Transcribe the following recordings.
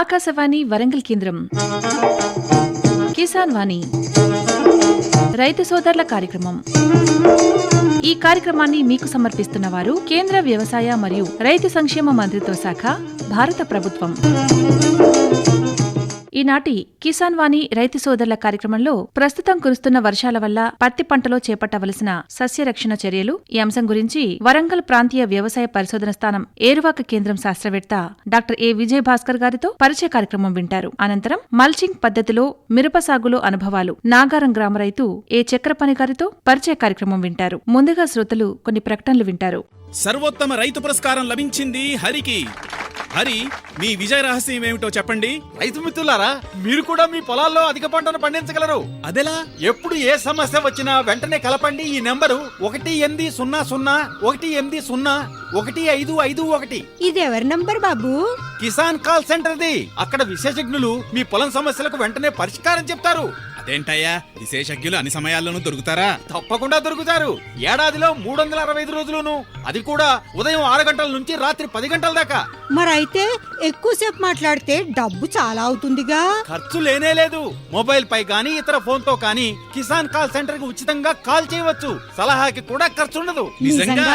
ఆకాశవాణి వరంగల్ కేంద్రం కిసాన్ వాణి రైతు సోదరుల కార్యక్రమం. ఈ కార్యక్రమాన్ని మీకు సమర్పిస్తున్న వారు కేంద్ర వ్యవసాయ మరియు రైతు సంక్షేమ మంత్రిత్వ శాఖ, భారత ప్రభుత్వం. ఈనాటి కిసాన్ వాణి రైతు సోదరుల కార్యక్రమంలో ప్రస్తుతం కురుస్తున్న వర్షాల వల్ల పత్తి పంటలో చేపట్టవలసిన సస్యరక్షణ చర్యలు, ఈ అంశం గురించి వరంగల్ ప్రాంతీయ వ్యవసాయ పరిశోధన స్థానం ఏరువాక కేంద్రం శాస్త్రవేత్త డాక్టర్ ఏ విజయభాస్కర్ గారితో పరిచయ కార్యక్రమం వింటారు. అనంతరం మల్చింగ్ పద్ధతిలో మిరప సాగులో అనుభవాలు, నాగారం గ్రామ రైతు ఏ చక్రపాణి గారితో పరిచయ కార్యక్రమం వింటారు. ముందుగా శ్రోతలు కొన్ని ప్రకటనలు వింటారు. సర్వోత్తమ రైతు పురస్కారం లభించింది హరికి. హరి, మీ విజయ రహస్యం ఏమిటో చెప్పండి. రైతు మిత్రులారా, మీరు కూడా మీ పొలాల్లో అధిక పంటను పండించగలరు. అదెలా? ఎప్పుడు ఏ సమస్య వచ్చినా వెంటనే కలపండి ఈ నెంబరు 1800-150-1551. ఇది ఎవరి నంబర్ బాబు? కిసాన్ కాల్ సెంటర్ది. అక్కడ విశేషజ్ఞులు మీ పొలం సమస్యలకు వెంటనే పరిష్కారం చెప్తారు. అదేంటయ్యా, విశేషజ్ఞులు అన్ని సమయాల్లోనూ దొరుకుతారా? తప్పకుండా దొరుకుతారు. ఏడాదిలో 365 రోజులును, అది కూడా ఉదయం 6 గంటల నుంచి రాత్రి 10 గంటల దాకా. మరైతే ఎక్కువసేపు మాట్లాడితే డబ్బు చాలా అవుతుందిగా. ఖర్చు లేనే లేదు. మొబైల్ పై గానీ ఇతర ఫోన్ తో కానీ కిసాన్ కాల్ సెంటర్ కి ఉచితంగా కాల్ చేయవచ్చు. సలహాకి కూడా ఖర్చుండదు. నిజంగా?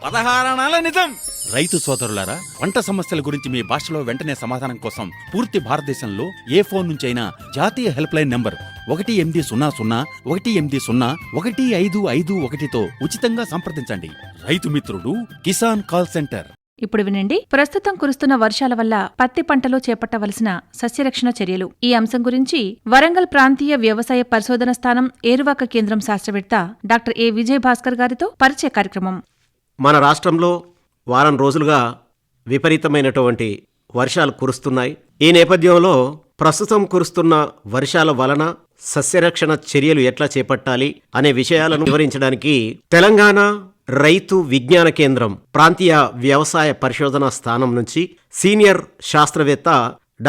16 అణాల నిజం. రైతు సోదరులారా, పంట సమస్యల గురించి మీ భాషలో వెంటనే సమాధానం కోసం పూర్తి భారతదేశంలో ఏ ఫోన్ నుంచైనా జాతీయ హెల్ప్ లైన్ నంబర్ 1800-150-1551తో ఉచితంగా సంప్రదించండి. రైతు మిత్రుడు కిసాన్ కాల్ సెంటర్. ఇప్పుడు వినండి, ప్రస్తుతం కురుస్తున్న వర్షాల వల్ల పత్తి పంటలో చేపట్టవలసిన సస్యరక్షణ చర్యలు, ఈ అంశం గురించి వరంగల్ ప్రాంతీయ వ్యవసాయ పరిశోధన స్థానం ఏరువాక కేంద్రం శాస్త్రవేత్త డాక్టర్ ఏ విజయభాస్కర్ గారితో పరిచయ కార్యక్రమం. మన రాష్ట్రంలో వారం రోజులుగా విపరీతమైనటువంటి వర్షాలు కురుస్తున్నాయి. ఈ నేపథ్యంలో ప్రస్తుతం కురుస్తున్న వర్షాల వలన సస్యరక్షణ చర్యలు ఎట్లా చేపట్టాలి అనే విషయాలను వివరించడానికి తెలంగాణ రైతు విజ్ఞాన కేంద్రం ప్రాంతీయ వ్యవసాయ పరిశోధన స్థానం నుంచి సీనియర్ శాస్త్రవేత్త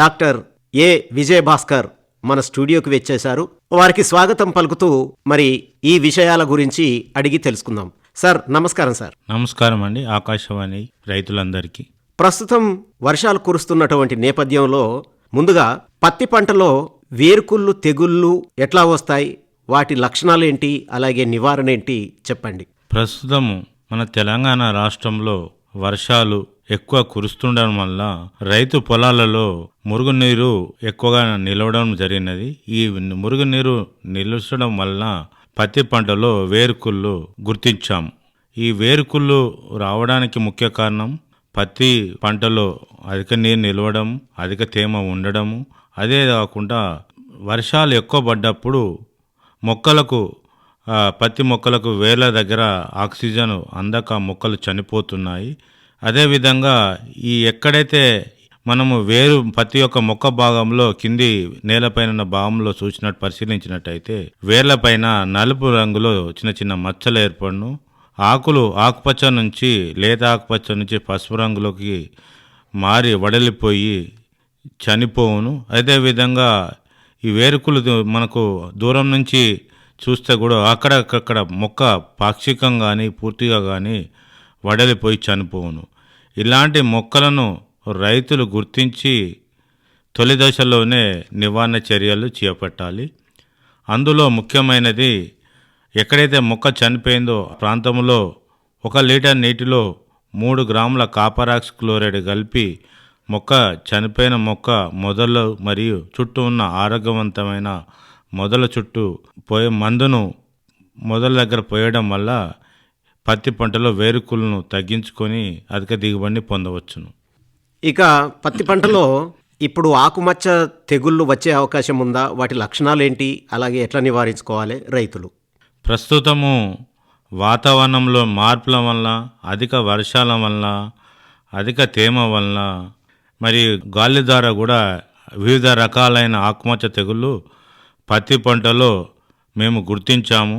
డాక్టర్ ఏ విజయభాస్కర్ మన స్టూడియోకి వచ్చేశారు. వారికి స్వాగతం పలుకుతూ మరి ఈ విషయాల గురించి అడిగి తెలుసుకుందాం. సార్ నమస్కారం. సార్ నమస్కారం అండి. ఆకాశవాణి రైతులందరికీ. ప్రస్తుతం వర్షాలు కురుస్తున్నటువంటి నేపథ్యంలో ముందుగా పత్తి పంటలో వేరుకుళ్ళు తెగుళ్ళు ఎట్లా వస్తాయి, వాటి లక్షణాలేంటి, అలాగే నివారణ ఏంటి చెప్పండి. ప్రస్తుతం మన తెలంగాణ రాష్ట్రంలో వర్షాలు ఎక్కువ కురుస్తుండడం వల్ల రైతు పొలాలలో మురుగునీరు ఎక్కువగా నిలవడం జరిగినది. ఈ మురుగునీరు నిలవడం వల్ల పత్తి పంటలో వేరుకుళ్ళు గుర్తించాం. ఈ వేరుకుళ్ళు రావడానికి ముఖ్య కారణం పత్తి పంటలో అధిక నీరు నిలవడం, అధిక తేమ ఉండడము. అదే కాకుండా వర్షాలు ఎక్కువ పడ్డప్పుడు మొక్కలకు పత్తి మొక్కలకు వేర్ల దగ్గర ఆక్సిజన్ అందక మొక్కలు చనిపోతున్నాయి. అదేవిధంగా ఈ ఎక్కడైతే మనము వేరు పత్తి యొక్క మొక్క భాగంలో కింది నేలపైన భాగంలో పరిశీలించినట్టయితే వేర్లపైన నలుపు రంగులో చిన్న చిన్న మచ్చలు ఏర్పడును. ఆకులు ఆకుపచ్చ నుంచి లేత ఆకుపచ్చ నుంచి పసుపు రంగులోకి మారి వడలిపోయి చనిపోవును. అదేవిధంగా ఈ వేరుకులు మనకు దూరం నుంచి చూస్తే కూడా అక్కడక్కడ మొక్క పాక్షికంగా కానీ పూర్తిగా కానీ వడలిపోయి చనిపోవును. ఇలాంటి మొక్కలను రైతులు గుర్తించి తొలి దశలోనే నివారణ చర్యలు చేపట్టాలి. అందులో ముఖ్యమైనది, ఎక్కడైతే మొక్క చనిపోయిందో ప్రాంతంలో 1 లీటర్ నీటిలో 3 గ్రాముల కాపరాక్స్ క్లోరైడ్ కలిపి మొక్క చనిపోయిన మొక్క మొదలు మరియు చుట్టూ ఉన్న ఆరోగ్యవంతమైన మొదల చుట్టూ పోయే మందును మొదల దగ్గర పోయడం వల్ల పత్తి పంటలో వేరుకులను తగ్గించుకొని అధిక దిగుబడిని పొందవచ్చును. ఇక పత్తి పంటలో ఇప్పుడు ఆకుమచ్చ తెగుళ్ళు వచ్చే అవకాశం ఉందా, వాటి లక్షణాలు ఏంటి, అలాగే ఎట్లా నివారించుకోవాలి రైతులు? ప్రస్తుతము వాతావరణంలో మార్పుల వల్ల, అధిక వర్షాల వల్ల, అధిక తేమ వల్ల మరియు గాలి ద్వారా కూడా వివిధ రకాలైన ఆకుమచ్చ తెగుళ్ళు పత్తి పంటలో మేము గుర్తించాము.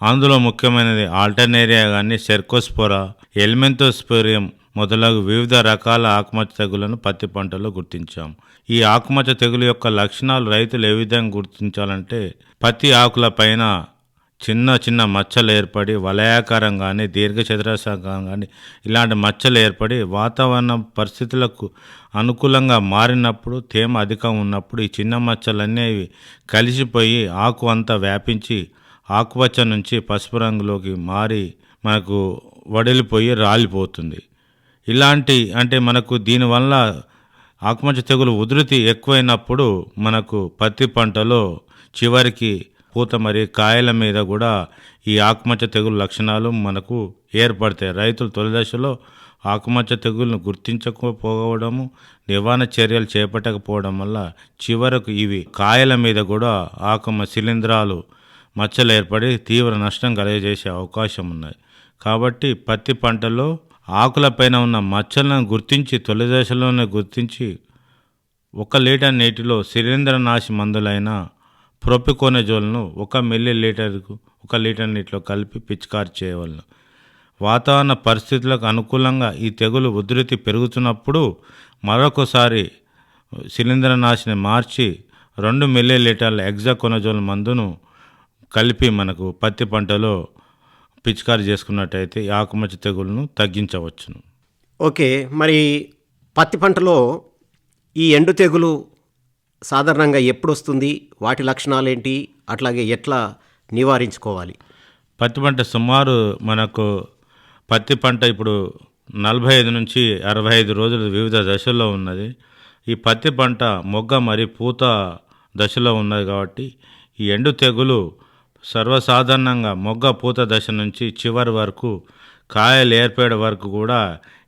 అందులో ముఖ్యమైనది ఆల్టర్నేరియా కానీ సెర్కోస్పోరా, ఎలిమెంతోస్పోరియం మొదలగు వివిధ రకాల ఆకుమచ్చ తెగులను పత్తి పంటలో గుర్తించాం. ఈ ఆకుమచ్చ తెగులు యొక్క లక్షణాలు రైతులు ఏ విధంగా గుర్తించాలంటే, పత్తి ఆకుల పైన చిన్న చిన్న మచ్చలు ఏర్పడి వలయాకారం కానీ దీర్ఘచతురస్రాకారం కానీ ఇలాంటి మచ్చలు ఏర్పడి వాతావరణ పరిస్థితులకు అనుకూలంగా మారినప్పుడు తేమ అధికం ఉన్నప్పుడు ఈ చిన్న మచ్చలన్నీ కలిసిపోయి ఆకు అంతా వ్యాపించి ఆకుపచ్చ నుంచి పసుపు రంగులోకి మారి మనకు వడిలిపోయి రాలిపోతుంది. ఇలాంటి అంటే మనకు దీనివల్ల ఆకుమచ్చ తెగులు ఉధృతి ఎక్కువైనప్పుడు మనకు పత్తి పంటలో చివరికి పూత మరియు కాయల మీద కూడా ఈ ఆకుమచ్చ తెగులు లక్షణాలు మనకు ఏర్పడతాయి. రైతులు తొలి దశలో ఆకుమచ్చ తెగులను గుర్తించకపోవడము, నివారణ చర్యలు చేపట్టకపోవడం వల్ల చివరకు ఇవి కాయల మీద కూడా ఆకుమ శిలీంధ్రాలు మచ్చలు ఏర్పడి తీవ్ర నష్టం కలుగజేసే అవకాశం ఉన్నది. కాబట్టి పత్తి పంటలో ఆకులపైన ఉన్న మచ్చలను గుర్తించి తొలి దశలోనే గుర్తించి 1 లీటర్ నీటిలో శిలీంద్రనాశి మందులైన ప్రొపికోనజోల్ను 1 మిల్లీలీటర్కు 1 లీటర్ నీటిలో కలిపి పిచికారి చేయవలను. వాతావరణ పరిస్థితులకు అనుకూలంగా ఈ తెగులు ఉధృతి పెరుగుతున్నప్పుడు మరొకసారి శిలీంద్రనాశిని మార్చి 2 మిల్లీలీటర్ల హెక్సాకోనజోల్ మందును కలిపి మనకు పత్తి పంటలో పిచికారి చేసుకున్నట్టయితే ఈ ఆకుమచ్చ తెగులను తగ్గించవచ్చును. ఓకే, మరి పత్తి పంటలో ఈ ఎండు తెగులు సాధారణంగా ఎప్పుడు వస్తుంది, వాటి లక్షణాలు ఏంటి, అట్లాగే ఎట్లా నివారించుకోవాలి? పత్తి పంట సుమారు మనకు పత్తి పంట ఇప్పుడు 45 నుంచి 65 రోజులు వివిధ దశల్లో ఉన్నది. ఈ పత్తి పంట మొగ్గ మరియు పూత దశలో ఉన్నది కాబట్టి ఈ ఎండు తెగులు సర్వసాధారణంగా మొగ్గ పూత దశ నుంచి చివరి వరకు కాయలు ఏర్పడే వరకు కూడా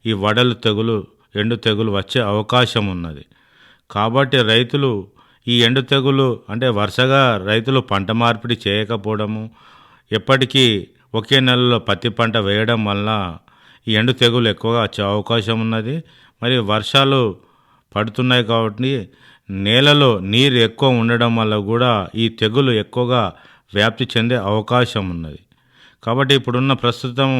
ఈ వడలు తెగులు ఎండు తెగులు వచ్చే అవకాశం ఉన్నది. కాబట్టి రైతులు ఈ ఎండు తెగులు అంటే వరుసగా రైతులు పంట మార్పిడి చేయకపోవడము, ఎప్పటికీ ఒకే నెలలో పత్తి పంట వేయడం వల్ల ఈ ఎండు తెగులు ఎక్కువగా వచ్చే అవకాశం ఉన్నది. మరి వర్షాలు పడుతున్నాయి కాబట్టి నేలలో నీరు ఎక్కువ ఉండడం వల్ల కూడా ఈ తెగులు ఎక్కువగా వ్యాప్తి చెందే అవకాశం ఉన్నది. కాబట్టి ఇప్పుడున్న ప్రస్తుతం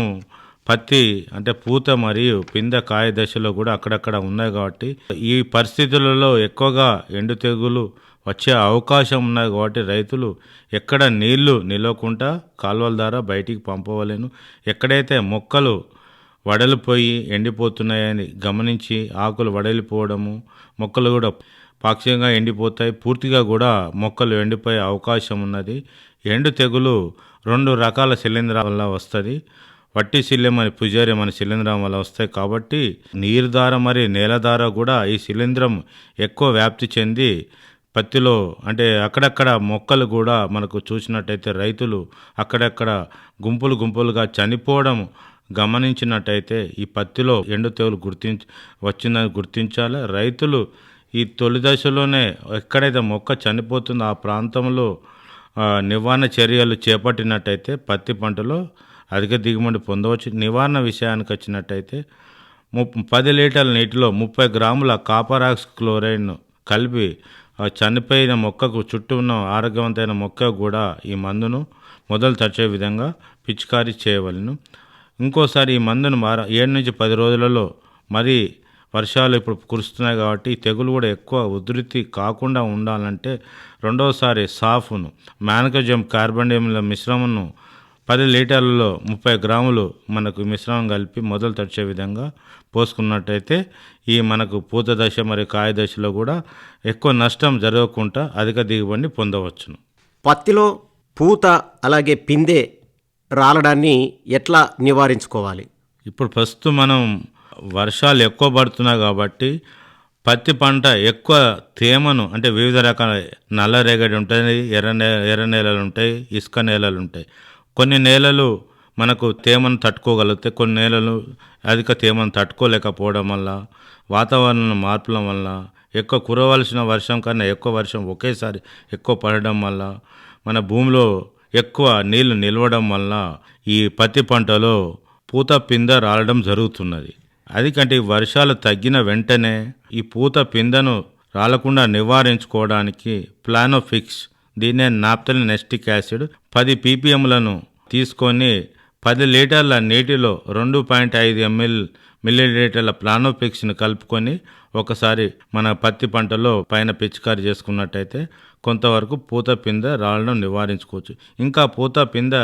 పత్తి అంటే పూత మరియు పిందె కాయ దశలో కూడా అక్కడక్కడ ఉన్నాయి కాబట్టి ఈ పరిస్థితులలో ఎక్కువగా ఎండు తెగులు వచ్చే అవకాశం ఉన్నాయి కాబట్టి రైతులు ఎక్కడ నీళ్లు నిలవకుండా కాలువల ద్వారా బయటికి పంపవలేను. ఎక్కడైతే మొక్కలు వడలిపోయి ఎండిపోతున్నాయని గమనించి ఆకులు వడలిపోవడము, మొక్కలు కూడా పాక్షికంగా ఎండిపోతాయి, పూర్తిగా కూడా మొక్కలు ఎండిపోయే అవకాశం ఉన్నది. ఎండు తెగులు 2 రకాల శిలీంధ్రాల వల్ల వస్తుంది. వట్టి శిల్యం అని పుజారియం అనే శిలీంధ్రం వల్ల వస్తాయి. కాబట్టి నీరు ద్వారా మరియు నేల ద్వారా కూడా ఈ శిలీంధ్రం ఎక్కువ వ్యాప్తి చెంది పత్తిలో అంటే అక్కడక్కడ మొక్కలు కూడా మనకు చూసినట్టయితే రైతులు అక్కడక్కడ గుంపులుగా చనిపోవడం గమనించినట్టయితే ఈ పత్తిలో ఎండు తెగులు వచ్చిందని గుర్తించాలి. రైతులు ఈ తొలి దశలోనే ఎక్కడైతే మొక్క చనిపోతుందో ఆ ప్రాంతంలో నివారణ చర్యలు చేపట్టినట్టయితే పత్తి పంటలో అధిక దిగుబడి పొందవచ్చు. నివారణ విషయానికి వచ్చినట్టయితే 10 లీటర్ల నీటిలో 30 గ్రాముల కాపర్ ఆక్సి క్లోరైడ్ను కలిపి చనిపోయిన మొక్కకు చుట్టూ ఉన్న ఆరోగ్యవంతమైన మొక్క కూడా ఈ మందును మొదలు తడిచే విధంగా పిచికారీ చేయవలను. ఇంకోసారి ఈ మందును 7 నుంచి 10 రోజులలో మరి వర్షాలు ఇప్పుడు కురుస్తున్నాయి కాబట్టి ఈ తెగులు కూడా ఎక్కువ ఉధృతి కాకుండా ఉండాలంటే రెండోసారి సాఫ్ను మ్యాన్కోజెబ్ కార్బండియంల మిశ్రమంను 10 లీటర్లలో 30 గ్రాములు మనకు మిశ్రమం కలిపి మొదలు తడిచే విధంగా పోసుకున్నట్టయితే ఈ మనకు పూత దశ మరియు కాయ దశలో కూడా ఎక్కువ నష్టం జరగకుండా అధిక దిగుబడిని పొందవచ్చును. పత్తిలో పూత అలాగే పిందె రాలడాన్ని ఎట్లా నివారించుకోవాలి? ఇప్పుడు ప్రస్తుతం మనం వర్షాలు ఎక్కువ పడుతున్నాయి కాబట్టి పత్తి పంట ఎక్కువ తేమను అంటే వివిధ రకాల నల్ల రేగడి ఉంటాయి, ఎర్ర నేలలు ఉంటాయి, ఇసుక నేలలు ఉంటాయి. కొన్ని నేలలు మనకు తేమను తట్టుకోగలుగుతాయి, కొన్ని నేలలు అధిక తేమను తట్టుకోలేకపోవడం వల్ల వాతావరణ మార్పుల వల్ల ఎక్కువ కురవలసిన వర్షం కన్నా ఎక్కువ వర్షం ఒకేసారి ఎక్కువ పడడం వల్ల మన భూమిలో ఎక్కువ నీళ్లు నిలవడం వల్ల ఈ పత్తి పంటలో పూత పిందె రాలడం జరుగుతున్నది. అదికంటే వర్షాలు తగ్గిన వెంటనే ఈ పూత పిందెను రాలకుండా నివారించుకోవడానికి ప్లానోఫిక్స్, దీన్నే నాప్థలిన్ ఎస్టిక్ యాసిడ్ 10 ppmలను తీసుకొని 10 లీటర్ల నీటిలో 2.5 మిల్లీలీటర్ల ప్లానోఫిక్స్ను కలుపుకొని ఒకసారి మన పత్తి పంటలో పైన పిచికారి చేసుకున్నట్టయితే కొంతవరకు పూత పిందె రాలడం నివారించుకోవచ్చు. ఇంకా పూత పిందె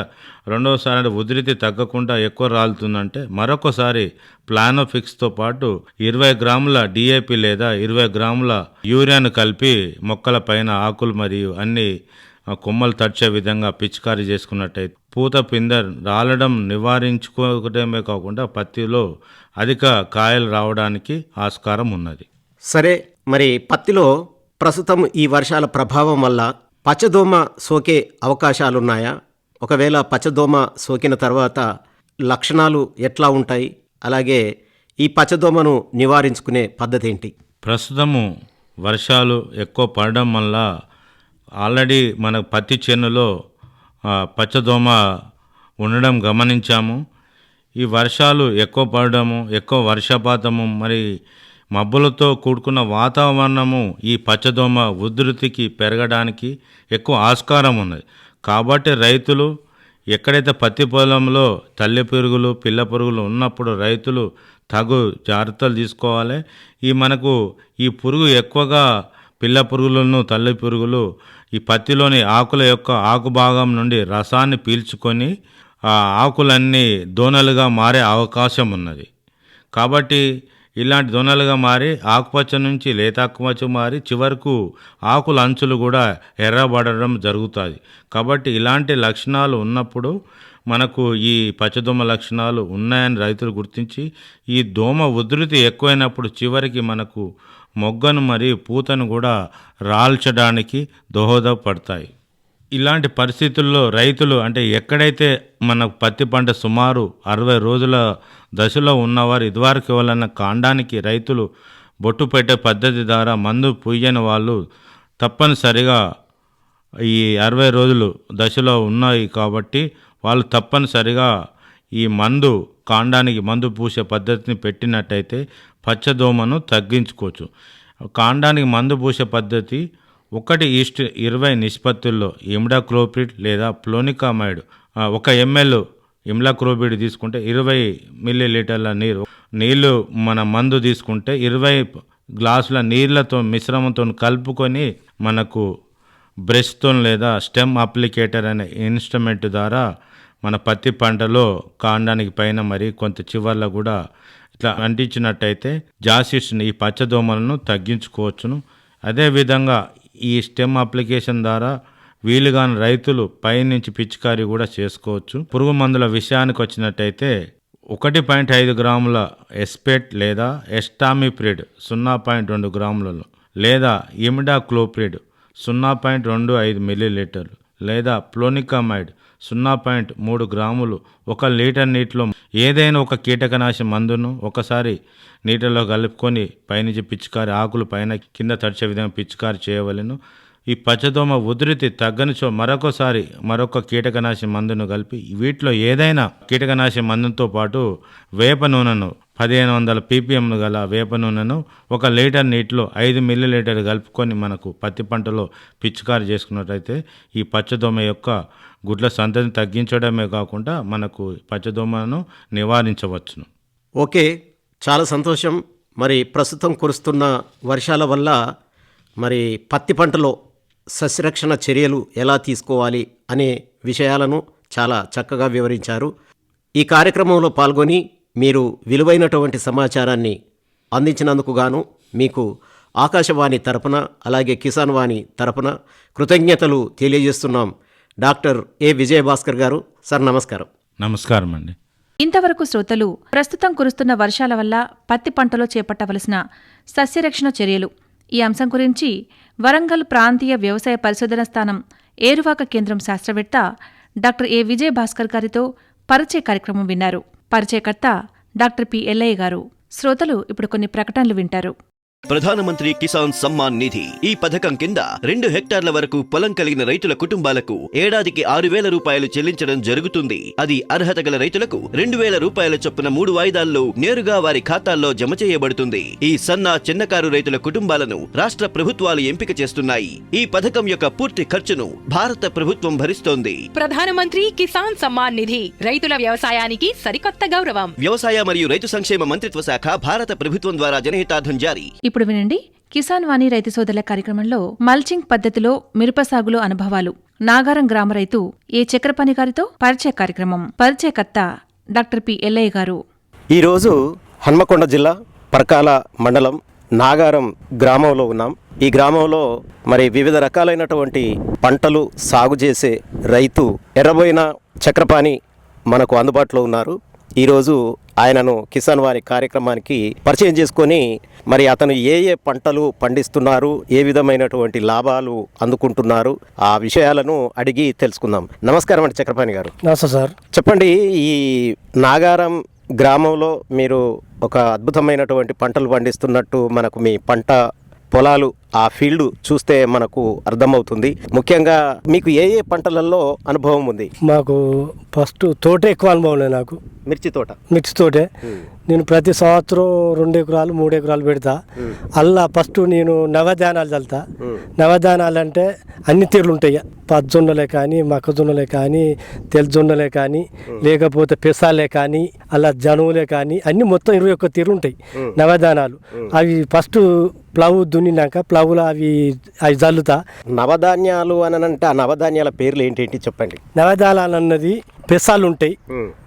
రెండవసారి అంటే ఉధృతి తగ్గకుండా ఎక్కువ రాలుతుందంటే మరొకసారి ప్లానోఫిక్స్తో పాటు 20 గ్రాముల డిఏపి లేదా 20 గ్రాముల యూరియాను కలిపి మొక్కల పైన ఆకులు మరియు అన్ని కొమ్మలు తడిచే విధంగా పిచికారీ చేసుకున్నట్టయితే పూత పిందె రాలడం నివారించుకోవడమే కాకుండా పత్తిలో అధిక కాయలు రావడానికి ఆస్కారం ఉన్నది. సరే, మరి పత్తిలో ప్రస్తుతం ఈ వర్షాల ప్రభావం వల్ల పచ్చదోమ సోకే అవకాశాలున్నాయా? ఒకవేళ పచ్చదోమ సోకిన తర్వాత లక్షణాలు ఎట్లా ఉంటాయి? అలాగే ఈ పచ్చదోమను నివారించుకునే పద్ధతి ఏంటి? ప్రస్తుతము వర్షాలు ఎక్కువ పడడం వల్ల ఆల్రెడీ మన పత్తి చేనులో పచ్చదోమ ఉండడం గమనించాము. ఈ వర్షాలు ఎక్కువ పడడము, ఎక్కువ వర్షపాతము, మరి మబ్బులతో కూడుకున్న వాతావరణము ఈ పచ్చదోమ ఉధృతికి పెరగడానికి ఎక్కువ ఆస్కారం ఉన్నది. కాబట్టి రైతులు ఎక్కడైతే పత్తి పొలంలో తల్లి పురుగులు పిల్ల పురుగులు ఉన్నప్పుడు రైతులు తగు జాగ్రత్తలు తీసుకోవాలి. మనకు ఈ పురుగు ఎక్కువగా పిల్ల పురుగులను తల్లి పురుగులు ఈ పత్తిలోని ఆకుల యొక్క ఆకు భాగం నుండి రసాన్ని పీల్చుకొని ఆ ఆకులన్నీ దోనలుగా మారే అవకాశం ఉన్నది. కాబట్టి ఇలాంటి దొనలుగా మారి ఆకుపచ్చ నుంచి లేత ఆకుపచ్చ మారి చివరకు ఆకుల అంచులు కూడా ఎర్రబడడం జరుగుతుంది. కాబట్టి ఇలాంటి లక్షణాలు ఉన్నప్పుడు మనకు ఈ పచ్చదోమ లక్షణాలు ఉన్నాయని రైతులు గుర్తించి ఈ దోమ ఉధృతి ఎక్కువైనప్పుడు చివరికి మనకు మొగ్గను మరియు పూతను కూడా రాల్చడానికి దోహదపడతాయి. ఇలాంటి పరిస్థితుల్లో రైతులు అంటే ఎక్కడైతే మన పత్తి పంట సుమారు 60 రోజుల దశలో ఉన్నవారు ఇదివరకు వలన కాండానికి రైతులు బొట్టు పెట్టే పద్ధతి ద్వారా మందు పుయ్యని వాళ్ళు తప్పనిసరిగా ఈ 60 రోజులు దశలో ఉన్నాయి కాబట్టి వాళ్ళు తప్పనిసరిగా ఈ మందు కాండానికి మందు పూసే పద్ధతిని పెట్టినట్టయితే పచ్చదోమను తగ్గించుకోవచ్చు. కాండానికి మందు పూసే పద్ధతి 1:20 నిష్పత్తుల్లో ఇమిడాక్లోప్రిడ్ లేదా ఫ్లోనికామైడ్ 1 ml ఇమిడాక్లోప్రిడ్ తీసుకుంటే 20 మిల్లీలీటర్ల నీళ్లు మన మందు తీసుకుంటే 20 గ్లాసుల నీళ్లతో మిశ్రమంతో కలుపుకొని మనకు బ్రష్తో లేదా స్టెమ్ అప్లికేటర్ అనే ఇన్స్ట్రుమెంట్ ద్వారా మన పత్తి పంటలో కాండానికి పైన మరి కొంత చివర్ల కూడా ఇట్లా అంటించినట్టయితే జాసిస్ని ఈ పచ్చదోమలను తగ్గించుకోవచ్చును. అదేవిధంగా ఈ స్టెమ్ అప్లికేషన్ ద్వారా వీలుగాని రైతులు పైనుంచి పిచికారీ కూడా చేసుకోవచ్చు. పురుగు మందుల విషయానికి వచ్చినట్టయితే 1.5 గ్రాముల ఎస్పేట్ లేదా ఎస్టామిప్రిడ్ 0.2 గ్రాములలో లేదా ఇమిడాక్లోప్రిడ్ 0.25 మిల్లీలీటర్లు లేదా ఫ్లోనికామైడ్ 0.3 గ్రాములు 1 లీటర్ నీటిలో ఏదైనా ఒక కీటకనాశి మందును ఒకసారి నీటిలో కలుపుకొని పైనుంచి పిచికారి ఆకులు పైన కింద తడిచే విధంగా పిచికారి చేయవలెను. ఈ పచ్చదోమ ఉధృతి తగ్గనిచో మరొక కీటకనాశి మందును కలిపి వీటిలో ఏదైనా కీటకనాశి మందుతో పాటు వేప నూనెను 1500 ppm గల వేప నూనెను 1 లీటర్ నీటిలో 5 మిల్లీలీటర్లు కలుపుకొని మనకు పత్తి పంటలో పిచికారి చేసుకున్నట్టయితే ఈ పచ్చదోమ యొక్క గుడ్ల సంతతిని తగ్గించడమే కాకుండా మనకు పచ్చదోమను నివారించవచ్చును. ఓకే, చాలా సంతోషం. మరి ప్రస్తుతం కురుస్తున్న వర్షాల వల్ల మరి పత్తి పంటలో సస్యరక్షణ చర్యలు ఎలా తీసుకోవాలి అనే విషయాలను చాలా చక్కగా వివరించారు. ఈ కార్యక్రమంలో పాల్గొని మీరు విలువైనటువంటి సమాచారాన్ని అందించినందుకు గాను మీకు ఆకాశవాణి తరపున అలాగే కిసాన్ వాణి తరపున కృతజ్ఞతలు తెలియజేస్తున్నాం. డాక్టర్ ఏ విజయభాస్కర్ గారు, సార్ నమస్కారం. నమస్కారం అండి. ఇంతవరకు శ్రోతలు ప్రస్తుతం కురుస్తున్న వర్షాల వల్ల పత్తి పంటలో చేపట్టవలసిన సస్యరక్షణ చర్యలు ఈ అంశం గురించి వరంగల్ ప్రాంతీయ వ్యవసాయ పరిశోధన స్థానం ఏరువాక కేంద్రం శాస్త్రవేత్త డాక్టర్ ఏ విజయభాస్కర్ గారితో పరిచయ కార్యక్రమం విన్నారు. పరిచయకర్త డాక్టర్ పి ఎల్లయ్య గారు. శ్రోతలు ఇప్పుడు కొన్ని ప్రకటనలు వింటారు. ప్రధానమంత్రి కిసాన్ సమ్మాన్ నిధి ఈ పథకం కింద 2 హెక్టార్ల వరకు పొలం కలిగిన రైతుల కుటుంబాలకు ఏడాదికి 6,000 రూపాయలు చెల్లించడం జరుగుతుంది. అది అర్హత గల రైతులకు 2,000 రూపాయల చొప్పున 3 వాయిదాల్లో నేరుగా వారి ఖాతాల్లో జమ చేయబడుతుంది. ఈ సన్న చిన్నకారు రైతుల కుటుంబాలను రాష్ట్ర ప్రభుత్వాలు ఎంపిక చేస్తున్నాయి. ఈ పథకం యొక్క పూర్తి ఖర్చును భారత ప్రభుత్వం భరిస్తోంది. ప్రధానమంత్రి కిసాన్ సమ్మాన్ నిధి రైతుల వ్యవసాయానికి సరికొత్త గౌరవం. వ్యవసాయ మరియు రైతు సంక్షేమ మంత్రిత్వ శాఖ, భారత ప్రభుత్వం ద్వారా జనహితార్థం జారీ. ఇప్పుడు వినండి కిసాన్ వాణి రైతు సోదరుల కార్యక్రమంలో మల్చింగ్ పద్ధతిలో మిరప సాగులో అనుభవాలు నాగారం గ్రామ రైతు ఏ చక్రపాణి గారితో పరిచయ కార్యక్రమం. పరిచయకర్త డాక్టర్ పి ఎల్లయ్య గారు. ఈరోజు హన్మకొండ జిల్లా పరకాల మండలం నాగారం గ్రామంలో ఉన్నాం. ఈ గ్రామంలో మరి వివిధ రకాలైనటువంటి పంటలు సాగు చేసే రైతు ఎర్రబోయిన చక్రపాణి మనకు అందుబాటులో ఉన్నారు. ఈరోజు ఆయనను కిసాన్ వాణి కార్యక్రమానికి పరిచయం చేసుకొని మరి అతను ఏ ఏ పంటలు పండిస్తున్నారు, ఏ విధమైనటువంటి లాభాలు అందుకుంటున్నారు, ఆ విషయాలను అడిగి తెలుసుకుందాం. నమస్కారం అండి చక్రపాణి గారు. నమస్తే సార్. చెప్పండి, ఈ నాగారం గ్రామంలో మీరు ఒక అద్భుతమైనటువంటి పంటలు పండిస్తున్నట్టు మనకు మీ పంట పొలాలు ఆ ఫీల్డ్ చూస్తే మనకు అర్థమవుతుంది. ముఖ్యంగా మీకు ఏ ఏ పంటలలో అనుభవం ఉంది? మాకు ఫస్ట్ తోట ఎక్కువ అనుభవం లేదు. నాకు మిర్చి తోటే నేను ప్రతి సంవత్సరం 2 ఎకరాలు 3 ఎకరాలు పెడతా. అల్లా ఫస్ట్ నేను నవధాన్యాలు చల్లుతా. నవధాన్యాలు అంటే అన్ని తీర్లు ఉంటాయి. పచ్చజొన్నలే కానీ, మొక్కజొన్నలే కానీ, తెల్లజొన్నలే కానీ, లేకపోతే పెసాలే కానీ, అలా జనువులే కానీ అన్ని మొత్తం 21 తీర్లు ఉంటాయి నవధాన్యాలు. అవి ఫస్ట్ ప్లవ్ దున్నినాక ప్లవ్లో అవి చల్లుతా. నవధాన్యాలు అని అంటే ఆ నవధాన్యాల పేర్లు ఏంటి చెప్పండి. నవధాన్యాలు అన్నది పెసాలు ఉంటాయి,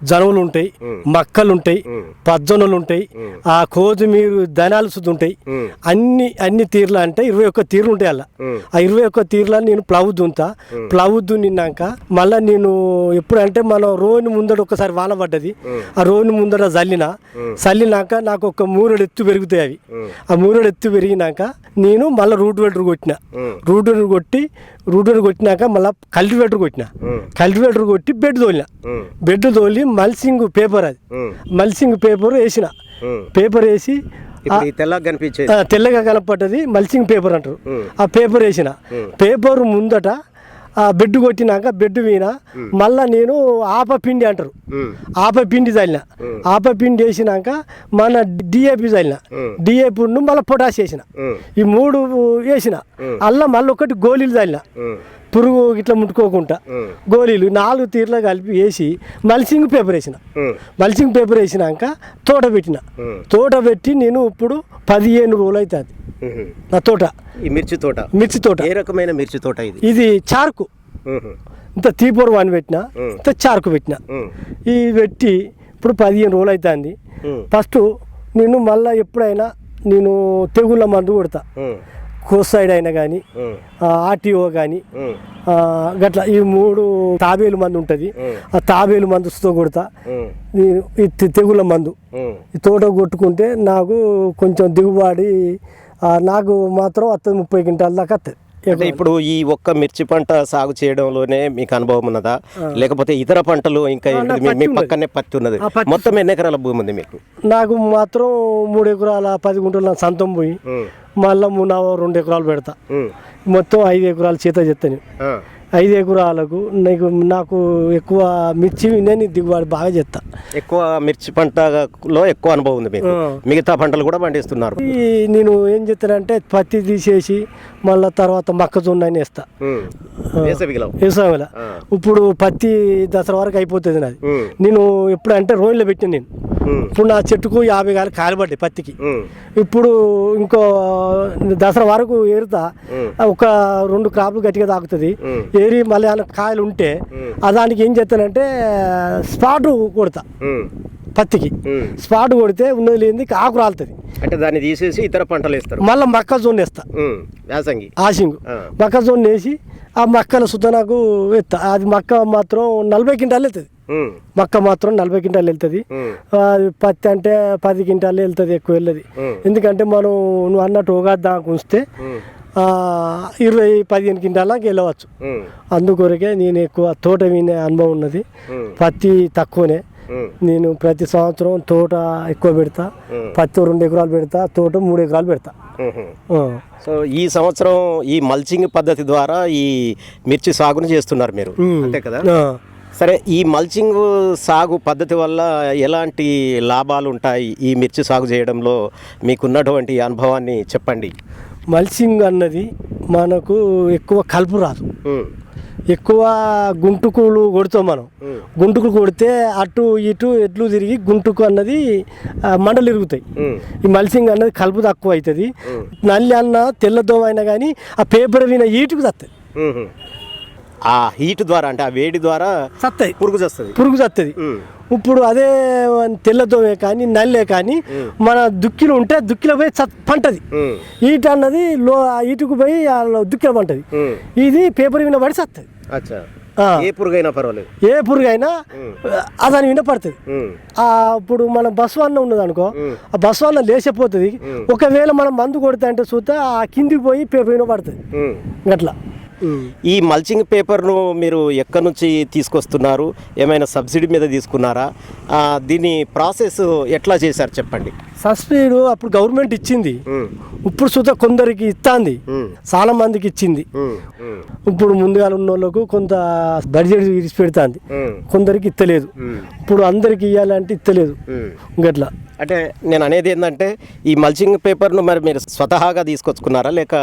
జనువులు ఉంటాయి, మక్కలు ఉంటాయి, పచ్చజొన్నలు ఉంటాయి, ఆ కోతుమీరు ధనాలు సుద్దు ఉంటాయి. అన్ని తీర్లు అంటే 21 తీర్లు ఉంటాయి. అలా ఆ 21 తీర్ల నేను ప్లవ్ దున్నుతా. ప్లవ్ దున్నినాక మళ్ళీ నేను ఎప్పుడంటే మనం రోడ్ని ముందర ఒకసారి వాన పడ్డది. ఆ రోడ్ని ముందర చల్లినాక నాకు ఒక 3 ఎత్తు పెరుగుతాయి. అవి ఆ 3 ఎత్తు పెరిగినాక నేను మళ్ళీ రూట్ వెటర్ కొట్టినాక మళ్ళీ కల్టివేటర్ కొట్టి బెడ్ తోలి మల్సింగ్ పేపర్, అది మల్సింగ్ పేపర్ వేసిన. పేపర్ వేసి తెల్లగా కనపడ్డది మల్సింగ్ పేపర్ అంటారు. ఆ పేపర్ వేసిన. పేపర్ ముందట ఆ బెడ్ కొట్టినాక బెడ్ మీద మళ్ళీ నేను ఆపపిండి అంటారు, ఆపపిండి చల్లిన. ఆపపిండి వేసినాక మన డిఏపి చల్లిన. డిఏపి మళ్ళీ పొటాష్ వేసిన. ఈ 3 వేసిన. అల్లా మళ్ళీ ఒకటి గోళీలు చల్లిన, పురుగు ఇట్లా ముట్టుకోకుండా గోళీలు 4 తీర్లు కలిపి వేసి మల్సింగ్ పేపర్ వేసిన. మల్సింగ్ పేపర్ వేసినాక తోట పెట్టి నేను ఇప్పుడు 15 రోజులు అవుతుంది నా తోట. ఈ మిర్చి తోట ఏ రకమైన మిర్చి తోట ఇది చార్కు. ఇంత తీపూర వాని పెట్టిన, ఇంత చార్కు పెట్టిన. ఇది పెట్టి ఇప్పుడు 15 రోజులు అవుతుంది. ఫస్ట్ నేను మళ్ళీ ఎప్పుడైనా నేను తెగుళ్ళ మందు కొడతా. కోసైడ్ అయినా కానీ, ఆర్టీఓ కానీ, గట్లా ఈ 3 తాబేలు మందు ఉంటుంది. ఆ తాబేలు మందుతో కొడతా. నేను ఈ తెగుళ్ళ మందు ఈ తోట కొట్టుకుంటే నాకు కొంచెం దిగుబడి నాకు మాత్రం 30 క్వింటాల దాకా వస్తుంది. అంటే ఇప్పుడు ఈ ఒక్క మిర్చి పంట సాగు చేయడంలోనే మీకు అనుభవం ఉన్నదా, లేకపోతే ఇతర పంటలు ఇంకా మీ పక్కనే పత్తి ఉన్నది? మొత్తం ఎన్ని ఎకరాల భూమి ఉంది మీకు? నాకు మాత్రం 3 ఎకరాల 10 గుంటల సొంతం పోయి మళ్ళీ 2 ఎకరాలు పెడతా. మొత్తం 5 ఎకరాలు చేత చేస్తాను. 5 ఎకరాలకు నాకు ఎక్కువ మిర్చి నేను దిగుబడి బాగా చేస్తా. ఎక్కువ మిర్చి పంటలో ఎక్కువ అనుభవం ఉంది మీకు. మిగతా పంటలు కూడా పండిస్తున్నారు. నేను ఏం చేస్తానంటే పత్తి తీసేసి మళ్ళీ తర్వాత మొక్కజొన్న వేస్తా వేసవిలో. ఇప్పుడు పత్తి దసరా వరకు అయిపోతుంది నాది. నేను ఎప్పుడంటే రోడ్లో పెట్టిన నేను. ఇప్పుడు నా చెట్టుకు 50 కాయలు కాయలు పత్తికి. ఇప్పుడు ఇంకో దసరా వరకు ఏరుతా. ఒక 2 క్రాపులు గట్టిగా తాకుతుంది. ఏరి మళ్ళీ కాయలు ఉంటే దానికి ఏం చేస్తానంటే స్పాట్ కొడతా. పత్తికి స్పాట్ కొడితే ఉన్నది లేని ఆకు రాలుతుంది. అంటే దాన్ని తీసేసి ఇతర పంటలు వేస్తారు. మళ్ళీ మొక్కజొన్న వేస్తా. ఆసింగు మొక్కజొన్న వేసి ఆ మొక్కల సుద్ధ నాకు వేస్తా. అది మొక్క మాత్రం 40 క్వింటాలు వెళ్తుంది. మొక్క మాత్రం 40 క్వింటాలు వెళ్తుంది. పత్తి అంటే 10 క్వింటాలు వెళ్తుంది, ఎక్కువ వెళ్ళదు. ఎందుకంటే మనం నువ్వు అన్నట్టు ఉగాది దాకా ఉంచితే 20-15 క్వింటాలకి వెళ్ళవచ్చు. అందుకొరకే నేను ఎక్కువ తోట వినే అనుభవం ఉన్నది. పత్తి తక్కువనే. నేను ప్రతి సంవత్సరం తోట ఎక్కువ పెడతా. పత్తి 2 ఎకరాలు పెడతా, తోట 3 ఎకరాలు పెడతా. సో ఈ సంవత్సరం ఈ మల్చింగ్ పద్ధతి ద్వారా ఈ మిర్చి సాగును చేస్తున్నారు మీరు, అంతే కదా? సరే, ఈ మల్చింగ్ సాగు పద్ధతి వల్ల ఎలాంటి లాభాలు ఉంటాయి ఈ మిర్చి సాగు చేయడంలో? మీకున్నటువంటి అనుభవాన్ని చెప్పండి. మల్చింగ్ అన్నది మనకు ఎక్కువ కలుపు రాదు. ఎక్కువ గుంటుకులు కొడతాం మనం. గుంటుకులు కొడితే అటు ఇటు ఎట్లు తిరిగి గుంటుకు అన్నది మండలు ఇరుగుతాయి. ఈ మల్సింగ్ అన్నది కలుపు తక్కువ అవుతుంది. నల్లి అన్న తెల్లదోమ అయినా కానీ ఆ పేపర్ విన ఈటుకు తస్తుంది. ఆ హీట్ ద్వారా అంటే ఆ వేడి ద్వారా సత్తాయి పురుగు చస్తుంది. ఇప్పుడు అదే తెల్లదోమే కానీ నల్లే కానీ మన దుక్కిలు ఉంటే దుక్కిలో పోయి పంటది. ఈట అన్నది ఈటుకు పోయి దుక్కిలో పంటది. ఇది పేపర్ విన పడి సత్తది. ఏ పురుగైనా పర్వాలేదు, ఏ పురుగైనా అదాని విన పడుతుంది. ఇప్పుడు మన బస్వాన్న ఉన్నది అనుకో, ఆ బస్వాన్న లేచిపోతుంది. ఒకవేళ మనం మందు కొడితే అంటే చూస్తే ఆ కిందికి పోయి పేపర్ విన పడుతుంది. అట్లా ఈ మల్చింగ్ పేపర్ను మీరు ఎక్కడి నుంచి తీసుకొస్తున్నారు? ఏమైనా సబ్సిడీ మీద తీసుకున్నారా? దీని ప్రాసెస్ ఎట్లా చేశారు చెప్పండి. సబ్సిడీ అప్పుడు గవర్నమెంట్ ఇచ్చింది. ఇప్పుడు సుధా కొందరికి ఇస్తుంది, చాలా మందికి ఇచ్చింది. ఇప్పుడు ముందుగా ఉన్న వాళ్ళకు కొంత బడ్జెట్ ఇచ్చి పెడుతుంది, కొందరికి ఇస్తలేదు. ఇప్పుడు అందరికి ఇవ్వాలంటే ఇస్తలేదు. గట్లా అంటే నేను అనేది ఏంటంటే ఈ మల్చింగ్ పేపర్ను మరి మీరు స్వతహాగా తీసుకొచ్చుకున్నారా లేక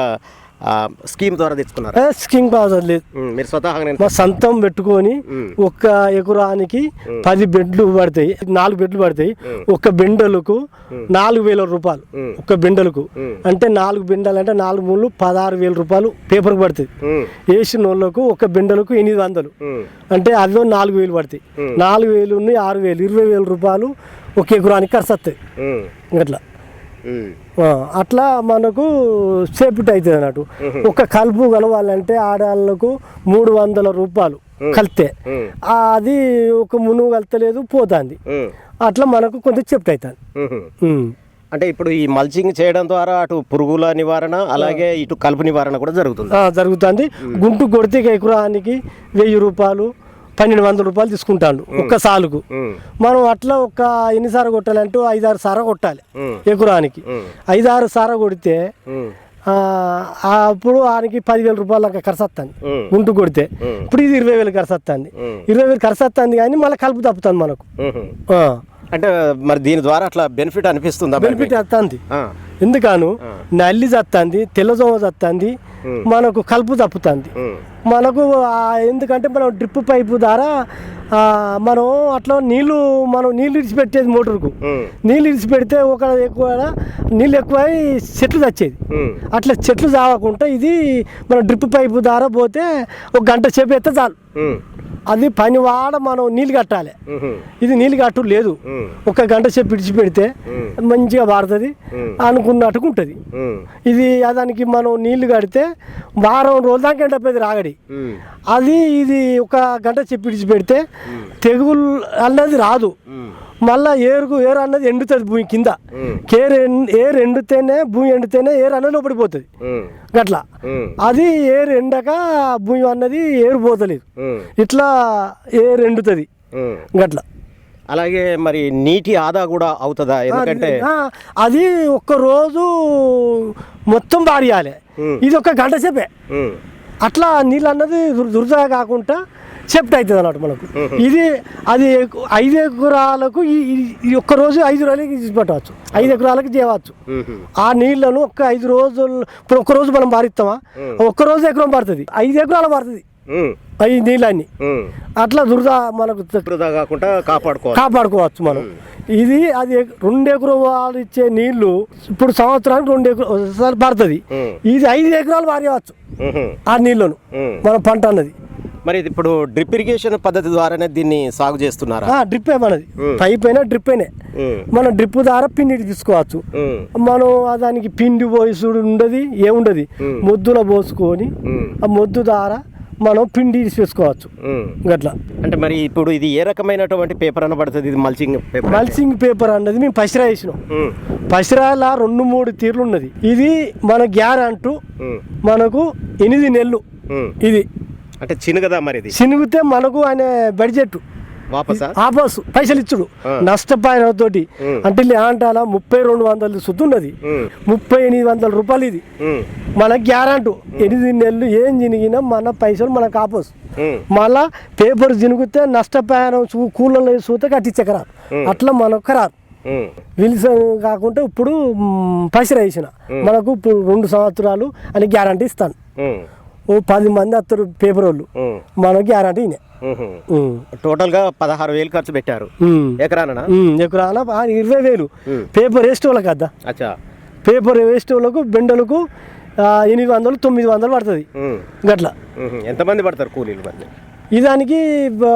స్కీమ్ ద్వారా తెచ్చుకున్నారా? స్కీమ్ కావాలి లేదు, మీరు స్వతహాగా మా సొంతం పెట్టుకొని ఒక్క ఎకరానికి 10 బెడ్లు పడతాయి, 4 బెడ్లు పడతాయి. ఒక్క బెండలకు 4,000 రూపాయలు. ఒక్క బెండలకు అంటే 4 బెండలు అంటే 4 మూలు 16,000 రూపాయలు పేపర్కి పడుతుంది. వేసిన వాళ్ళకు ఒక బెండలకు 800 అంటే అదో 4,000 పడతాయి. 4,000 6,000 20,000 రూపాయలు ఒక ఎకరానికి ఖర్చు వస్తాయి. అట్లా అట్లా మనకు సేఫ్టీ అవుతుంది అన్నట్టు. ఒక కలుపు కలవాలంటే ఆడవాళ్ళకు 300 రూపాయలు కలితే అది ఒక మునుగు కలతలేదు పోతుంది. అట్లా మనకు కొంచెం సేఫ్టీ అవుతుంది. అంటే ఇప్పుడు ఈ మల్చింగ్ చేయడం ద్వారా అటు పురుగుల నివారణ అలాగే ఇటు కలుపు నివారణ కూడా జరుగుతుంది. గుంటు కొడితే ఎకరానికి 1000 రూపాయలు 1,200 రూపాయలు తీసుకుంటాను ఒక్క సాలుకు. మనం అట్లా ఒక ఎన్నిసార్లు కొట్టాలంటే 5-6 సారా కొట్టాలి ఎకరానికి. 5-6 సారా కొడితే అప్పుడు ఆయనకి 10,000 రూపాయలు ఖర్చు వస్తుంది గుంటు కొడితే. ఇప్పుడు ఇది 20,000 ఖర్చు వస్తుంది. 20,000 ఖర్చు వస్తుంది కానీ మళ్ళీ కలుపు తప్పుతుంది మనకు. అంటే మరి దీని ద్వారా అట్లా బెనిఫిట్ అనిపిస్తుందా? బెనిఫిట్ వస్తుంది. ఎందుకను నల్లి చస్తుంది, తెల్లదోమ చస్తుంది, మనకు కలుపు తప్పుతుంది మనకు. ఎందుకంటే మనం డ్రిప్ పైపు ద్వారా మనం అట్లా మనం నీళ్ళు ఇడిచిపెట్టేది మోటార్కు. నీళ్ళు ఇడిచిపెడితే ఒక ఎక్కువ నీళ్ళు ఎక్కువై చెట్లు చచ్చేది. అట్లా చెట్లు చావకుండా ఇది మన డ్రిప్ పైపు ద్వారా పోతే 1 గంట సేపు అయితే చాలు. అది పని వాడ మనం నీళ్ళు కట్టాలి. ఇది నీళ్ళు కట్టు లేదు, 1 గంట సేపు విడిచిపెడితే మంచిగా పారుతుంది అనుకున్నట్టుగా ఉంటుంది. ఇది దానికి మనం నీళ్లు కడితే వారం రోజుల దాకా ఎండపోయేది రాగడి. ఇది 1 గంట సేపు విడిచిపెడితే తెగులు అన్నది రాదు. మళ్ళా ఏరు అన్నది ఎండుతుంది భూమి కింద. ఏరు ఎండితేనే భూమి ఎండితేనే ఏరు అన్నది లోపడిపోతుంది. గట్లా అది ఏరు ఎండక భూమి అన్నది ఏరు పోతలేదు. ఇట్లా ఏరు ఎండుతుంది గట్లా. అలాగే మరి నీటి ఆదా కూడా అవుతుందా? ఎందుకంటే అది 1 రోజు మొత్తం పారియాలి, ఇది 1 గంట సేపే. అట్లా నీళ్ళు అన్నది దురదగా కాకుండా సేఫ్టీ అవుతుంది అన్నట్టు మనకు. అది 5 ఎకరాలకు ఈ 1 రోజు 5 రోజులకి పెట్టవచ్చు, 5 ఎకరాలకి చేయవచ్చు. ఆ నీళ్లను 5 రోజులు. ఇప్పుడు 1 రోజు మనం పారిస్తామా, 1 రోజు ఎకరం పడుతుంది, 5 ఎకరాలు పడుతుంది ఈ నీళ్ళని. అట్లా మనకు కాకుండా కాపాడుకోవచ్చు మనం. అది 2 ఎకరాలు ఇచ్చే నీళ్లు ఇప్పుడు సంవత్సరానికి 2 ఎకరాలు పడుతుంది. ఇది 5 ఎకరాలు పారేయవచ్చు ఆ నీళ్లను మన పంట అన్నది. మరి ఇప్పుడు డ్రిప్ ఇరిగేషన్ పద్ధతి ద్వారానే దీన్ని సాగు చేస్తున్నారా? డ్రిప్పే మనది, పైప్ అయినా డ్రిప్పేనే. మనం డ్రిప్ ద్వారా పిండి తీసుకోవచ్చు. మనం దానికి పిండి పోసుడు ఉండదు, ఏముండదు. మొద్దులో పోసుకొని ఆ మొద్దు ద్వారా మనం పిండి తీసుకోవచ్చు గట్లా. అంటే మరి ఇప్పుడు ఇది ఏ రకమైనటువంటి పేపర్ అనబడుతుంది? ఇది మల్చింగ్ పేపర్ అన్నది మేము పసిరా వేసినాం. పసిరాల 2-3 తీర్లు ఉన్నది. ఇది మన గ్యారంటీ మనకు 8 నెలలు. ఇది అంటే చిన్నగదా మరి? ఇది చినిగితే మనకు ఆయన బడ్జెట్ వాపసు పైసలు ఇచ్చుడు నష్టపోయిన తోటి. అంటే అంటారా 3200 సుద్దున్నది, 3800 రూపాయలు. ఇది మన గ్యారంటీ 8 నెలలు ఏం చినిగినా మన పైసలు మనకు ఆపసు. మళ్ళా పేపర్ చినిగితే నష్టపోయాను కూలలో చూస్తే కట్టించకరారు. అట్లా మనకు ఖరారు విల్సన్ కాకుండా ఇప్పుడు పైసలు వేసిన మనకు ఇప్పుడు 2 సంవత్సరాలు అని గ్యారంటీ ఇస్తాను. ఓ 10 మంది వస్తారు పేపర్ వాళ్ళు, మనకి గ్యారంటీ ఈయన. టోటల్ గా 16,000 ఖర్చు పెట్టారు ఎకరానా? ఎకరాన 20,000 పేపర్ వేస్ట్ వాళ్ళకి అద్దా. అచ్చా, పేపర్ వేస్ట్ వాళ్ళకు బెండలకు 800 900 పడుతుంది గట్లా. ఎంతమంది పడతారు కూలీలు మరి? ఇదానికి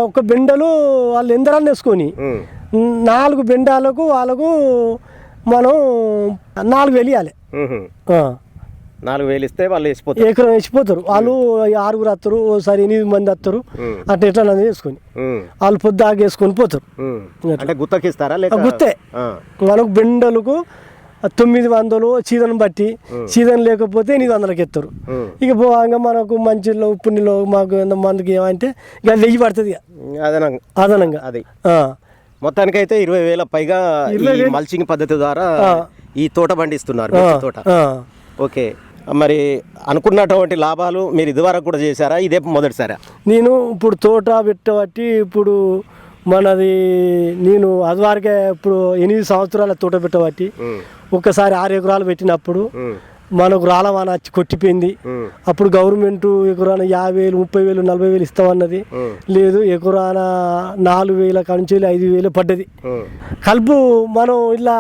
ఒక బెండలు వాళ్ళు ఎందరాన్ని వేసుకొని 4 బెండాలకు వాళ్ళకు మనం 4,000 ఇవ్వాలి. 4,000 ఇస్తే వాళ్ళు వేసిపోతారు, ఎకరం వేసిపోతారు. వాళ్ళు 6 వస్తారు, ఓసారి 8 మంది వస్తారు, అట్లా ఎట్లా వేసుకొని వాళ్ళు పొద్దాక వేసుకొని పోతారు. అంటే గుత్తకి ఇస్తారా? గుత్తే మనకు బెండలకు 900 సీజన్ బట్టి, సీజన్ లేకపోతే 800కి ఎత్తారు. ఇక పోగా మనకు మంచిలో ఉప్పునిలో మాకు మందికి ఏమంటే ఇక 1000 పడుతుంది అదనంగా. అది మొత్తానికైతే 20,000 పైగా మల్చింగ్ పద్ధతి ద్వారా ఈ తోట పండిస్తున్నారు, తోట. ఓకే, మరి అనుకున్నటువంటి లాభాలు మీరు ఇదివరకు కూడా చేశారా? ఇదే మొదటిసారా? నేను ఇప్పుడు తోట పెట్టబట్టి ఇప్పుడు మనది నేను అదివరకే ఇప్పుడు 8 సంవత్సరాల తోట పెట్టబట్టి ఒక్కసారి 6 ఎకరాలు పెట్టినప్పుడు మనకు రాలవాన వచ్చి కొట్టిపోయింది. అప్పుడు గవర్నమెంట్ ఎకరాన 50,000 30,000 40,000 ఇస్తామన్నది. లేదు, ఎకరాన 4,000 కాంచి 5,000 పడ్డది కలుపు. మనం ఇలా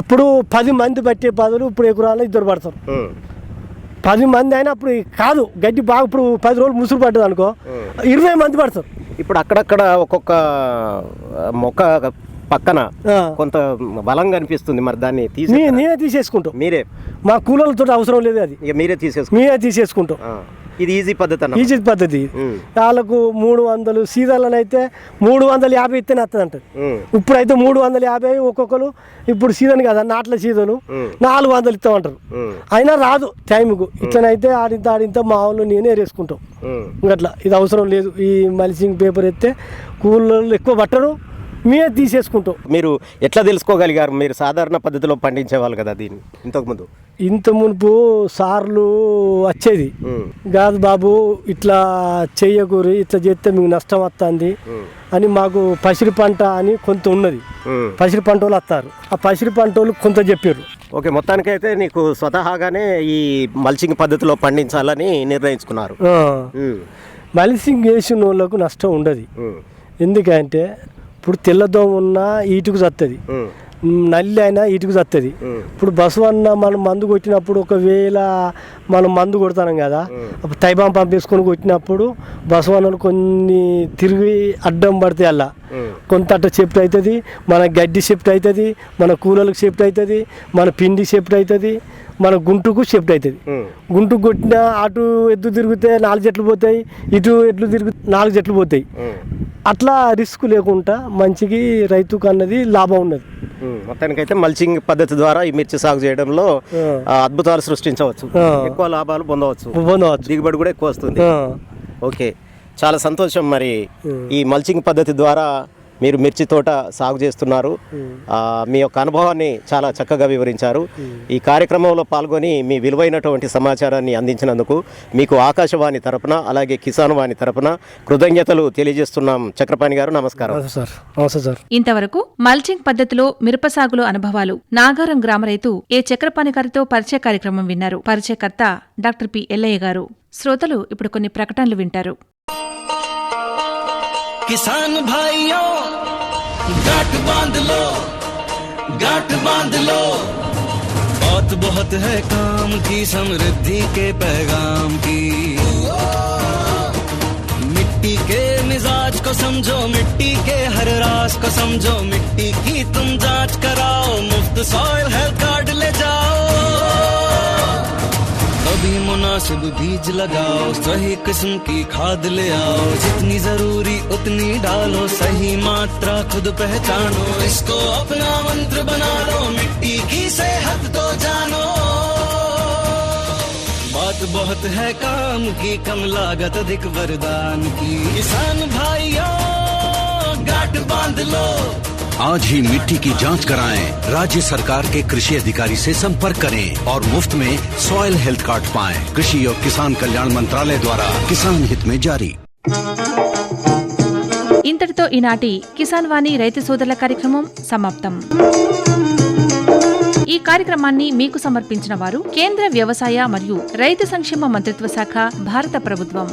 అప్పుడు 10 మంది పట్టే బదులు ఇప్పుడు ఎకరాన 2 పడతారు. 10 మంది అయినా అప్పుడు కాదు గడ్డి బాగా, ఇప్పుడు 10 రోజులు ముసురు పడ్డది అనుకో 20 మంది పడతారు. ఇప్పుడు అక్కడక్కడ ఒక్కొక్క మొక్క పక్కన కొంత బలంగా అనిపిస్తుంది, మరి దాన్ని నేనే తీసేసుకుంటాం. మీరే? మా కూలీలతో అవసరం లేదు, అది మీరే తీసేసుకుంటాం. ఇది ఈజీ పద్ధతి. ఈజీ పద్ధతి. వాళ్ళకు 300 సీజన్లనైతే 350 ఇస్తేనే వస్తుంది అంటది. ఇప్పుడైతే 350 ఒక్కొక్కరు. ఇప్పుడు సీజన్ కదా, నాట్ల సీజను 400 ఇస్తామంటారు. అయినా రాదు టైంకు. ఇట్లనైతే ఆడింత మా వాళ్ళు నేనే వేసుకుంటాం అట్లా. ఇది అవసరం లేదు. ఈ మల్చింగ్ పేపర్ ఎత్తే కూలీలు ఎక్కువ పట్టరు, మేమే తీసేసుకుంటాం. మీరు ఎట్లా తెలుసుకోగలిగారు? మీరు సాధారణ పద్ధతిలో పండించేవాళ్ళు కదా దీన్ని ఇంత మునుపు సార్లు వచ్చేది కాదు, బాబు ఇట్లా చెయ్యకూరి, ఇట్లా చేస్తే మీకు నష్టం వస్తుంది అని. మాకు పసిరి పంట అని కొంత ఉన్నది, పసిరి పంట వాళ్ళు వస్తారు. ఆ పసిరి పంట వాళ్ళు కొంత చెప్పారు. ఓకే, మొత్తానికైతే నీకు స్వతహాగానే ఈ మల్చింగ్ పద్ధతిలో పండించాలని నిర్ణయించుకున్నారు. మల్చింగ్ వేసిన వాళ్ళకు నష్టం ఉండదు. ఎందుకంటే ఇప్పుడు తెల్లదోమ ఉన్నా ఈటుకు చస్తుంది, నల్లి అయినా ఈటుకు చస్తుంది. ఇప్పుడు బసవన్న మనం మందు కొట్టినప్పుడు ఒకవేళ మనం మందు కొడతాం కదా, అప్పుడు తైబాం పంపేసుకొని కొట్టినప్పుడు బసవన్నలు కొన్ని తిరిగి అడ్డం పడితే అలా కొంత అట్ట షిఫ్ట్ అవుతుంది, మన గడ్డి షిఫ్ట్ అవుతుంది, మన కూలలకు షిఫ్ట్ అవుతుంది, మన పిండి షిఫ్ట్ అవుతుంది, మన గుంటుకు షిఫ్ట్ అవుతుంది. గుంటుకు కొట్టినా అటు ఎద్దు తిరిగితే 4 జట్లు పోతాయి, ఇటు ఎడ్లు తిరిగితే 4 జట్లు పోతాయి. అట్లా రిస్క్ లేకుండా మంచికి రైతుకు అన్నది లాభం ఉన్నది. మొత్తానికైతే మల్చింగ్ పద్ధతి ద్వారా ఈ మిర్చి సాగు చేయడంలో అద్భుతాలు సృష్టించవచ్చు, ఎక్కువ లాభాలు పొందవచ్చు, దిగుబడి కూడా ఎక్కువ వస్తుంది. ఓకే, చాలా సంతోషం. మరి ఈ మల్చింగ్ పద్ధతి ద్వారా మీరు మిర్చి తోట సాగు చేస్తున్నారు. మీ యొక్క అనుభవాన్ని చాలా చక్కగా వివరించారు. ఈ కార్యక్రమంలో పాల్గొని మీ విలువైనటువంటి సమాచారాన్ని అందించినందుకు మీకు ఆకాశవాణి తరపున అలాగే కిసాన్ వాణి తరపున కృతజ్ఞతలు తెలియజేస్తున్నాం. చక్రపాణి గారు, నమస్కారం. ఇంతవరకు మల్చింగ్ పద్ధతిలో మిరప సాగులో అనుభవాలు నాగారం గ్రామ రైతు ఏ చక్రపాణి గారితో పరిచయ కార్యక్రమం విన్నారు. పరిచయకర్త డాక్టర్ పి ఎల్లయ్య గారు. శ్రోతలు ఇప్పుడు కొన్ని ప్రకటనలు వింటారు. किसान भाइयों गांठ बांध लो बहुत बहुत है काम की, समृद्धि के पैगाम की। मिट्टी के मिजाज को समझो, मिट्टी के हर राज को समझो, मिट्टी की तुम जांच कराओ, मुफ्त सॉइल हेल्थ कार्ड ले जाओ। कभी मुनासिब बीज लगाओ, सही किस्म की खाद ले आओ, जितनी जरूरी उतनी डालो, सही मात्रा खुद पहचानो, इसको अपना मंत्र बना लो, मिट्टी की सेहत तो जानो। बात बहुत है काम की, कम लागत अधिक वरदान की, किसान भाइयों गांठ बांध लो। आज ही मिट्टी की जांच कराएं, राज्य सरकार के कृषि अधिकारी से संपर्क करें और मुफ्त में सॉइल हेल्थ कार्ड पाएं। कृषि और किसान कल्याण मंत्रालय द्वारा किसान हित में जारी। ఇంతటితో ఈనాటి కిసాన్ వాణి రైతు సోదరుల కార్యక్రమం సమాప్తం. ఈ కార్యక్రమాన్ని మీకు సమర్పించిన వారు కేంద్ర వ్యవసాయ మరియు రైతు సంక్షేమ మంత్రిత్వ శాఖ, భారత ప్రభుత్వం.